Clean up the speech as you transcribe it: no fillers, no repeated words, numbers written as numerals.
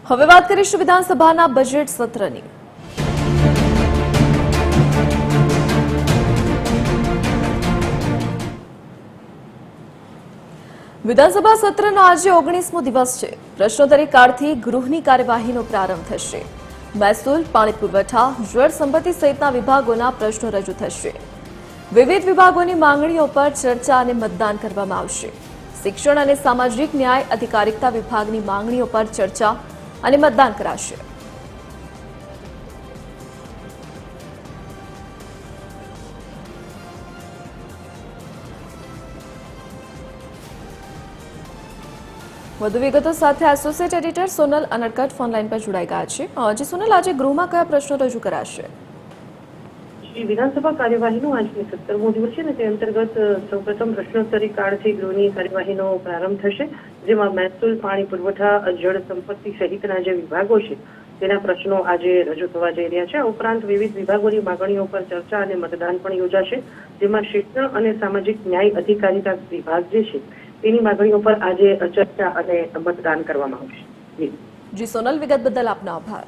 હવે વાત કરીશું વિધાનસભાના બજેટ સત્રની। વિધાનસભા સત્રનો આજે 19મો દિવસ છે। પ્રશ્નોત્તરી કાળથી ગૃહની કાર્યવાહીનો પ્રારંભ થશે। મહેસૂલ, પાણી પુરવઠા, જળ સંપત્તિ સહિતના વિભાગોના પ્રશ્નો રજૂ થશે। વિવિધ વિભાગોની માંગણીઓ પર ચર્ચા અને મતદાન કરવામાં આવશે। શિક્ષણ અને સામાજિક ન્યાય અધિકારિતા વિભાગની માંગણીઓ પર ચર્ચા અને મતદાન કરાશે। વધુ વિગતો સાથે associate editor Sonal Anadkat phone line પર જોડાઈ ગયા છે। જી સોનલ, આજે ગૃહમાં કયા પ્રશ્નો રજૂ કરાશે? વિધાનસભા કાર્યવાહીનો આજનો 17મો દિવસ છે ને તે અંતર્ગત સૌપ્રથમ પ્રશ્નોત્તરી કાળથી ગૃહની કાર્યવાહીનો પ્રારંભ થશે, જેમાં મહેસૂલ, પાણી પુરવઠા, જળ સંપત્તિ સહિતના જે વિભાગો છે તેના પ્રશ્નો આજે રજૂ થવા જઈ રહ્યા છે। આ ઉપરાંત વિવિધ વિભાગોની માંગણીઓ પર ચર્ચા અને મતદાન પણ યોજાશે, જેમાં શિક્ષણ અને સામાજિક ન્યાય અધિકારિતા વિભાગ જે છે તેની માંગણીઓ પર આજે ચર્ચા અને મતદાન કરવામાં આવશે। જી સોનલ, વિગત બદલ આપનો આભાર।